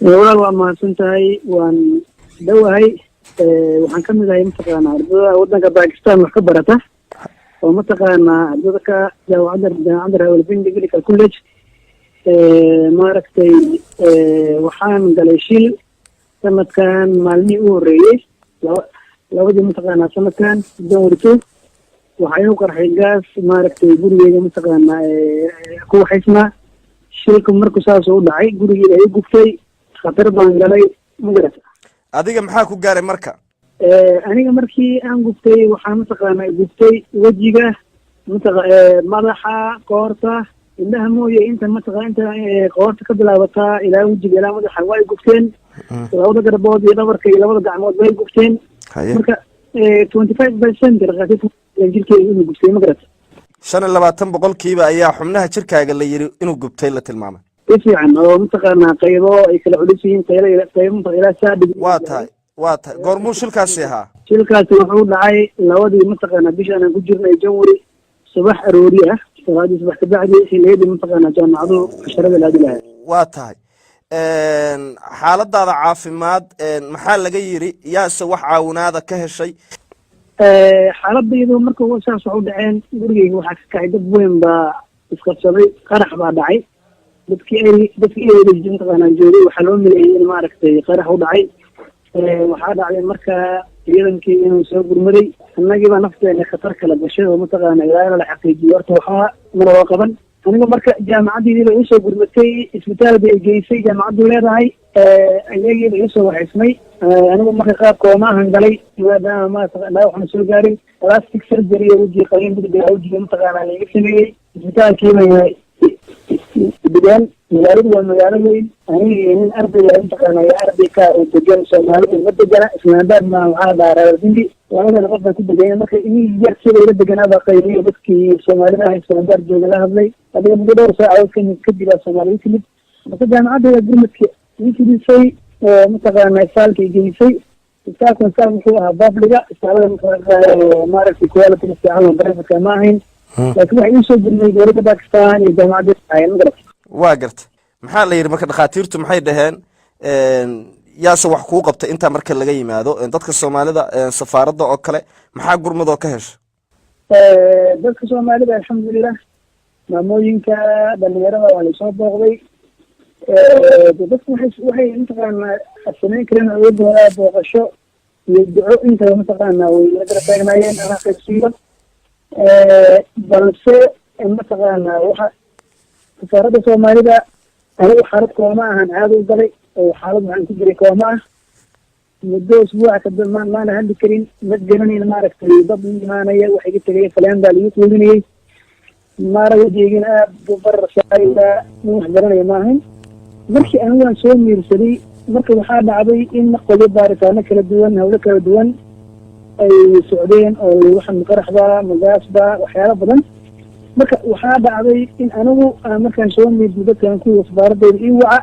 walaal waa mahadsantahay waan dhowahay waxaan ka mid ahay mataqaanaa ardada waddanka Pakistan wax ka barata oo mataqaanaa ardada ka jaamacadda Rawalpindi Medical College maaragtay waxaan galay shil sanadkan maalmihii u horreeyey labadii mataqaanaa sanadkan January 2 waxay u qarxay gaas maaragtay gurigeyga mataqaanaa ku waxaysnaa shilku markuu saas u dhacay gurigeyga ay gubtay khatar baan galay magarata adiga maxaa ku gaaray marka aniga markii aan gubtay waxaan mataqaanaa gubtay wejiga madaxa qoorta indhaha mooye inta mataqaanaa inta qoorta ka bilaabataa ilaa wejiga ilaa madaxa way gubteen labada garbood iyo dhabarka iyo labada gacmood way gubteen marka 25% raqaatiinta jirkeyga inuu gubtay magarata 25% ayaa xubnaha jirkaaga la yiri inuu gubtay la tilmaamay fiican oo mataqaanaa qaybo ay kala culus yihiin qaybo ilaa saadib waa tahay goormuu shilkaasi ahaa shilkaasi wuxuu dhacay labadii mataqaanaa bishaan aan ku jirnay January subax aroori ah salaadii subax ka bacdi xiliyadii mataqaanaa jaamacadu casharada la adilahay waa tahay xaaladaada caafimaad maxaa laga yiri yaase wax caawinaada ka heshay xaaladaydu marka saas wax u dhaceen gurigeyga waxaa ka kacay dad weyn baa isqabsaday qarax baa dhacay dadkii mataqaanaa joogay waxaa loo maleeyay in maaragtay qarax u dhacay waxaa dhacday marka ciidankii inuu soo gurmaday annagiiba nafteena khatar kala gashay oo mataqaanaa ilaa la xaqiijiyo horta waxaa mana loo qaban aniga marka jaamacaddiiba iisoo gurmatay isbitaal bay geysay jaamacaddu leedahay ayagiiba iisoo waxaysmay anigu marka qaabka oo maahan galay maadaama maataqaanaa waxna soo gaarin plastic surgery iyo wejiga qalin degdeg wejiga mataqaanaa laiga sameeyey isbitaalkiiba degan magaaladu waa magaalo weyn aniga nin ardayga mataqaanaa arday ka oo degan Soomaalida ma degana ismaadaad ma waxaa dhaara Rawalpindi labada qof ku degan marka inii yar sida ila deganaada qaybiyo dadkii Soomaalida ay Soomaaliya jooga la hadlay adiga muddo dhowr saacadood kadib Soomaaliya timid marka jaamacadda gurmadka intiisay mataqaanaa saalkii geysay istaan saal wuxuu ahaa babliga istaan maaragtay quality fiican barafka ma ahayn laakiin waxay soo gudbay dowladda Pakistan iyo jaamacadda ay magarata waa garta maxaa la yiri marka dhakhaatiirtu maxay dhaheen yaase wax ku qabtay inta marka laga yimaado dadka Soomaalida safaaradda oo kale maxaa gurmado ka heshay dadka Soomaalida alxamdulillah maamooyinka dhalinyarada waa la soo booqday dadku waxay mataqaanaa sameyn kareen awoodooda booqasho iyo duco inta mataqaanaa way la garab taagnaayeen ana qaysiyo balse mataqaanaa waxa safaaradda Soomaalida anigu xaalad kooma ahan caado u galay oo xaalad waxaan ku jiray kooma ah muddo usbuuca kadib maana hadli karin ma garanayna maaragtay dad imaanaya waxay ka tegay falaan baa lagu quudinayay maaragtayna aad barar saarida wax garanaya maahan markii anigu aan soo miirsaday marka waxaa dhacday in qolo baaritaano kala duwan hawlo kala duwan ay socdeen oo waxaan qaraxda magaasba waxyaalo badan marka waxaa dhacday in anigu markaan soo miirsaday dadkan ku wasbaaradda ii waca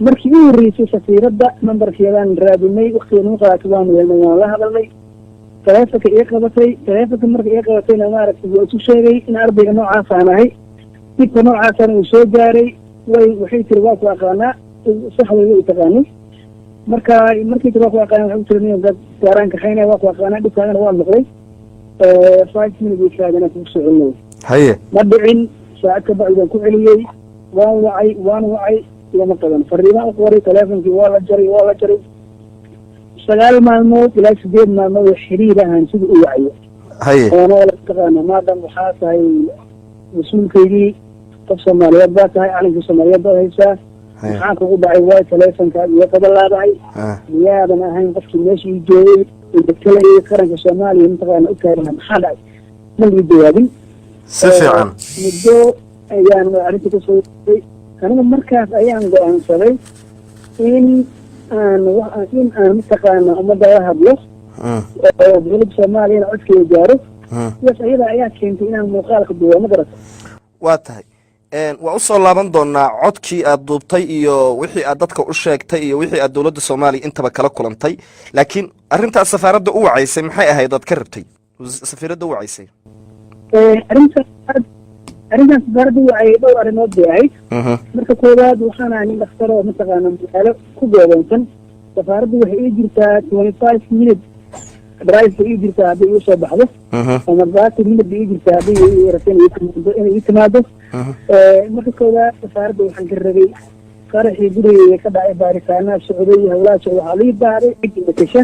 markii uu horeysay safiiradda nambarkeedaan raadinay waqtiga uu qaato waan la hadalnay taleefanka ii qabatay marka ii qabatayna maaragtay wuu isu sheegay in ardayga noocaas aan ahay dibka noocaasana uu soo gaaray waxay tiri waa ku aqaanaa saxda way taqaanay markii tiri waa ku aqaanaa waxay tiri dad gaaraan kaxaynaya waa ku aqaanaa dhibkaagana waa noqday 5 minutes kaagana ku soo celinay haye ma dhicin saacad ka bacdan ku celiyay waan wacay lama qaban fariimaha u qoray taleefankii waa la jaray 9 maalmood ilaa 8 maalmood xiriir ahaan sidii u wacayo haye oo la taqaana maadaama waxaa tahay mas-uulkaygii qof Soomaaliyeed baa tahay calanka Soomaaliyeed baa haysaa maxaa kugu dhacay waa taleefanka iyo qadalaadahay miyaadan ahayn qofkii meeshii joogay dadkii qaranka Soomaaliya mataqaana u taagan maxaa dhacay ma lii jawaabin si fiican muddo ayaan arrinta ku soo aniga markaas ayaan go'aansaday in aan mataqaana ummadda la hadlo oo dowladda Soomaaliya codkeeda gaaro sidaas ayada ayaa keentay inaan muuqaalka duubo ma garata waa tahay waa u soo laaban doonaa codkii aad duubtay iyo wixii aad dadka u sheegtay iyo wixii aad dowladda Soomaaliya intaba kala kulantay laakiin arrintaas safaaradda u wacaysay maxay ahayd dad ka rabtay safiiradda u wacaysay arrintan safaaraddu waxay dhowr arrimood bay ahayd marka koowaad waxaan ahay nin dhakhtar oo mataqaana magaalo ku goodoonsan safaaraddu waxay ii jirtaa 25 minute drive bay ii jirtaa hadday ii soo baxdo ama 30 minute bay ii jirtaa hadday ii rabteen inay ii timaado marka koowaad safaaradda waxaan ka rabay qaraxii gurigeyga ka dhacay baaritaanaha socday howlaha socday waxaa lii baaray cid matasha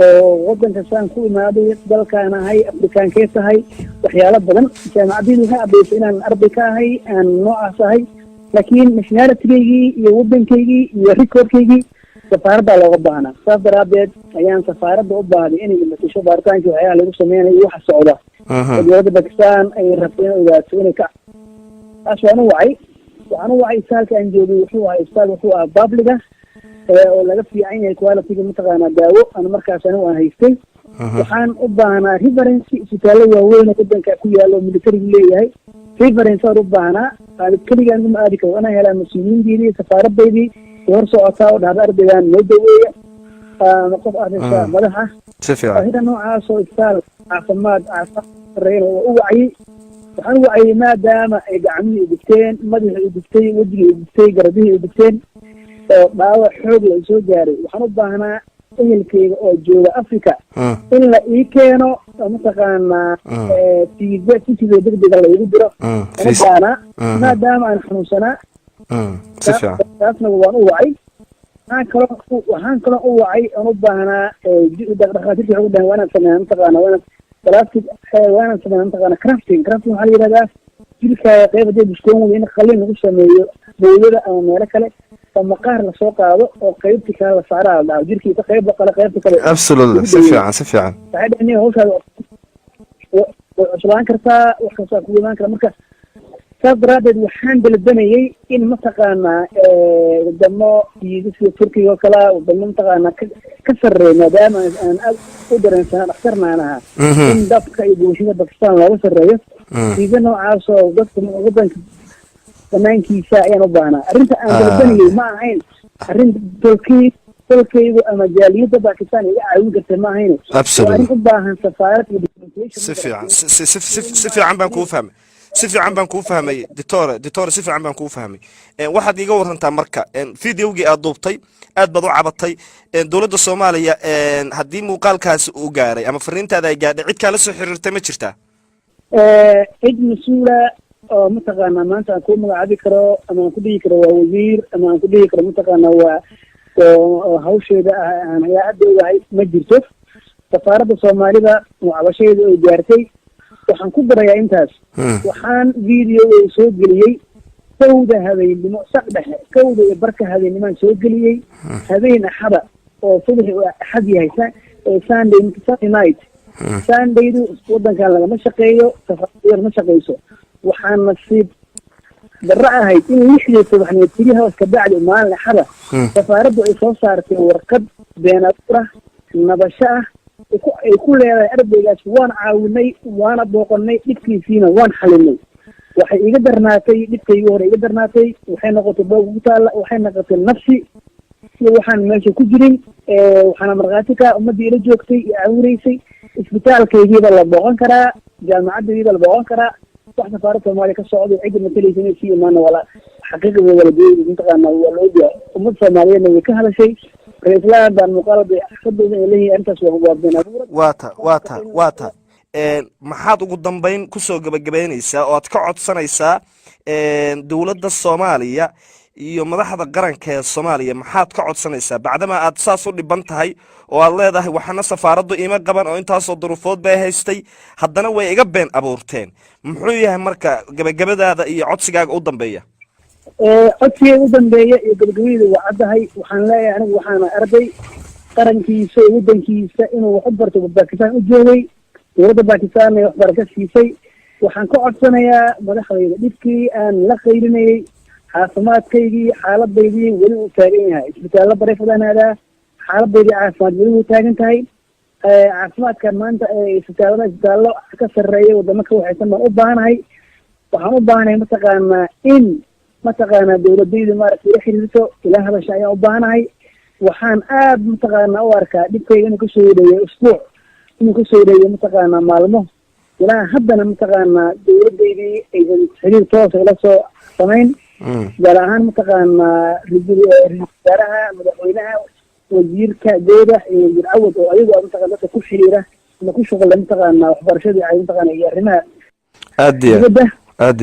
oo wadanka saan ku imaaday dalkaan ahay afrikaankee tahay waxyaalo badan jaamacaddeedu waxay caddaysay inaan arday ka ahay aan noocaas ahay laakiin nationalitygaygii iyo waddankaygii iyo recordkaygii safaaraddaa looga baahnaa saas daraaddeed ayaan safaaradda u baahday inay matasho baaritaankii waxyaalaha lagu sameynayo iyo waxa socda oo dowladda bakistan ay rabtay in ogaato inay ka taas waan u wacay isbitaalka aan joogay wuxuu ahaa isbitaal wuxuu ahaa publica oo laga fiican yahay qualityga mataqaanaa daawo ana markaas anigu aan haystay waxaan u baahnaa reference isbitaallo waaweyn oo wadanka ku yaalo oo militarigu leeyahay reference aan u baahnaa keligaan uma aadi karo inaan helaa mas-uuliyiinteedii safaaradeydii hor socotaa oo dhahda ardaygaan noo daweeya ama qof ardaysa madaxa sida noocaas oo isbitaal caafimaad sarreyn oo u waciyey waxaan u wacayay maadaama ay gacmihii gubteen madaxii gubtay wejigii gubtay garbihii gubteen oo dhaawac xoog la soo gaaray waxaan u baahnaa ehelkeyga oo jooga africa in la ii keeno mataqaanaa tiiga degdega laigu diro aan u baahnaa maadaama aan xanuunsanaa taasna waan u wacay waxaan kaloo u wacay aan u baahnaa dhakhaatiirta waxay u dhahan waa inaan sameeya mataqaana waa inaan sameeya mataqaana crafting waxaa la yidhahdaa jirkaaga qayb haddii buskoon wada in qalin lagu sameeyo bowlada ama meelo kale oo maqaar lasoo qaado oo qaybti kale la saaraa la dhaho jirkiisa qayb la qale qaybta kale absolutely si fiican waxay dhaheen hawshaada way cuslaan kartaa wax kastaa ku imaan kara marka saas daraaddeed waxaan dalbanayay in mataqaanaa wadamo sida turkiga oo kale wadamo mataqaanaa ka sarreeya maadaama aan aad u dareensanaa dhakhtarna aan ahaa in dabka iyo bulshada bakistan looga sarreeyo siida noocaas oo dadka wadanka banaankiisa ayaan u baahnaa arrinta aan dalbanayay ma ahayn arrin dalkaygu ama jaaliyadda bakistan iga caawin karta ma ahayn waa arrin u baahan safaarad iyo si fiican baan kuu fahmay si fiican baan kuu fahmay ditore si fiican baan kuu fahmay waxaad iiga warantaa marka videogii aad duubtay aad baad u cabatay dowladda soomaaliya haddii muuqaalkaasi uu gaaray ama fariintaada ay gaadhay cid kaala soo xiriirtay ma jirtaa cid mas-uula oo mataqaanaa maanta aan kuu magacaabi karo ama aan ku dhihi karo waa wasiir ama aan ku dhihi karo mataqaanaa waa hawsheeda aan hay-adoodahay ma jirto safaaradda soomaalida mucabashadeeda oo gaartay waxaan ku darayaa intaas waxaan videoga soo geliyey kowda habeennimo saq dhexe kowda iyo barka habeennimaan soo geliyey habeen axada oo subaxi uu axad yahay sunday night sundaydu wadankan lagama shaqeeyo safaarada lagama shaqeyso waxaan nasiib darro ahayd in 6 subaxnimo tiriha iska bacdi maalin axada safaaraddu ay soo saartay warqad been abuur ah nabasho ah ay ku leedahay ardaygaas waan caawinay waana booqanay dhibkiisiina waan xalinay waxay iga darnaatay dhibkaygii hore iga darnaatay waxay noqotay boog ugu taalla waxay noqotay nafsi iyo waxaan meesha ku jirin waxaana markhaati ka ummaddii ila joogtay iyo caawinaysay isbitaalkaygiiba la booqan karaa jaamacadaydiiba la booqan karaa wax safaaradda soomaaliya ka socday cidda matalaysa inay sii imaana wala xaqiiqda wala geeyay mataqaana waa loo diyaa ummadda soomaaliyeedna way ka hadashay ra-iisul baan muuqaalada xafadooda ay leeyihiin arrintaas waa been abuur waa ta maxaad ugu dambayn kusoo gabagabaynaysaa oo aad ka codsanaysaa dowladda soomaaliya iyo madaxda qaranka ee soomaaliya maxaad ka codsanaysaa bacdama aad saas u dhiban tahay oo aad leedahay waxana safaaraddu ima qaban oo intaasoo duruufood bay haystay haddana way iga been abuurteen muxuu yahay marka gabagabadaada iyo codsigaaga u dambeeya codsiga u dambeeya iyo gabagabadeeda waa caddahay waxaan leeyahay anigu waxaana arday qarankiisa iyo waddankiisa inuu wax u barto bakistan u joogay dowladda bakistan ay waxbarasho siisay waxaan ka codsanayaa madaxdayda dhibkii aan la qaylinayay caafimaadkaygii xaaladaydii weli uu taagan yahay isbitaallo bareefadaan aadaa xaaladaydii caafimaad weli uu taagan tahay caafimaadkan maanta isbitaallo ka sarreeya wadamo ka waxaysan baan u baahanahay waxaan u baahanahay mataqaanaa in mataqaanaa dowladaydu maaragtay ila xiriirto ila hadasha ayaan u baahanahay waxaan aad mataqaanaa u arkaa dhibkayga inuu kasoo wareeyo usbuuc inuu kasoo wareeyo mataqaanaa maalmo ilaa haddana mataqaanaa dowladeydii aysan xiriir toos ila soo samayn gaar ahaan mataqaanaa ra-iisul wasaaraha madaxweynaha wasiirka goodax iyo wasiir cawad oo ayagu mataqana dadka ku xiriira ama ku shuqula mataqaanaa waxbarashadii ay mataqaana iyo arrimaha dibadda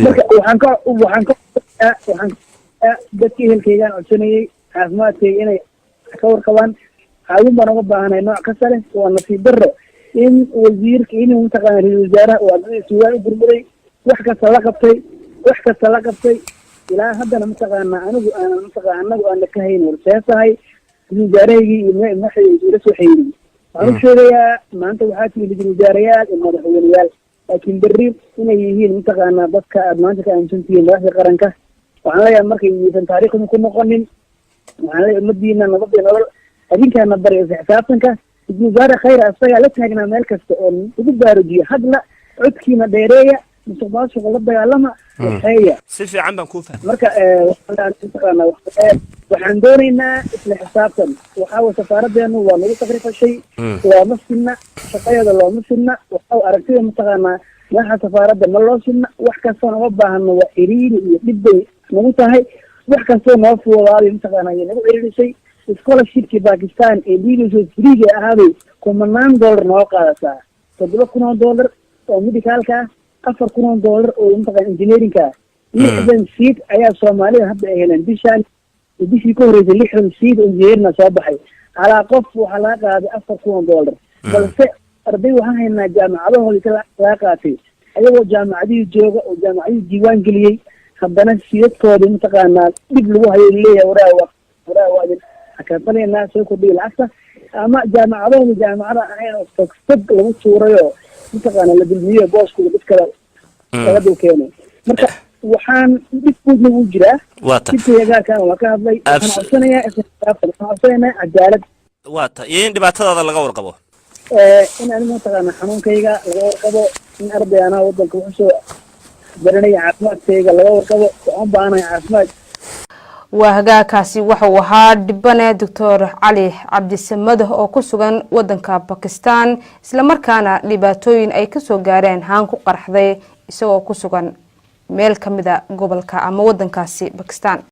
marka waxaan dadka ehelkaygaan codsanayay caafimaadkayga inay ka warqabaan caawin baan uga baahanay nooc kasta leh waa nasiib darro in wasiirka inuu mataqaana ra-isul wasaaraha uu ardada suugaan u gurmuday wax kasta la qabtay ilaa haddana mataqaana anagu aan ka hayn warseesahay ra-isul wasaarahaygii iyo madaxdayda ila soo xiriiriyey waxaan u sheegayaa maanta waxaa timi ra-isul wasaarayaal iyo madaxweyneyaal laakiin berri inay yihiin mataqaanaa dadka aad maanta ka aaminsan tihiin madaxda qaranka waxaan leeyahay markay iisan taariikhda ku noqonin waxaan leeyahay ummadiina nabadii nolol adinkaana barya xisaabtanka ra-isul wasaare khayr asagaa la taagnaa meel kasta oo ugu baarujiya hadla codkiina dheereeya musuq maasuqa la dagaalama waxeeya si fiican baan kuu fahmay marka waxaan doonaynaa isla xisaabtan waxaa safaaradeenu waa nagu sakrifashay looma sinna shaqadeeda looma sinna waxaa aragtida mataqaanaa madaxa safaaradda ma loo sinna wax kastoo noga baahano waa xiriiri iyo dhib bay nagu tahay wax kastoo noo fuudaaday mataqaana ayay nagu ciriirisay scholarshipkii Pakistan ee liigiisa friiga ahaaday $10,000 noo qaadataa $7,000 oo medicalka $4,000 oo mataqaana engineeringka 60 seat ayaa Soomaalida hadda ay heleen bishii ka horeysay 60 seat oo engineerna soo baxay calaa qof waxaa laga qaaday $4,000 balse arday waxaan haynaa jaamacadahooda laga qaatay ayagoo jaamacadihii jooga oo jaamacadihii diiwaan geliyey haddana siidadkoodii mataqaanaa dhib lagu hayo leeyahay waraa waadin akafanayna soo kordhiya lacagta ama jaamacadahooda jaamacada ahayn oo tog lagu tuurayoo mataqaana la dulmiyo booskooda dad kale laga dul keenay marka waxaan dhibkoodna u jiraa dibkayagaarkan waa ka hadlay waxaan codsanayaa cadaalad waa ta iyo in dhibaatadaada laga warqabo in aniga mataqaana xanuunkayga laga warqabo in arday anaa wadanka wuxuu soo baranaya caafimaadkayga laga warqabo waxaan baahanahay caafimaad waa hagaagkaasi wuxuu ahaa dhibane Dr. Cali Cabdisamad oo ku sugan wadanka Pakistan isla markaana dhibaatooyin ay ka soo gaareen haan ku qarxday isagoo ku sugan meel kamida gobolka ama wadankaasi Pakistan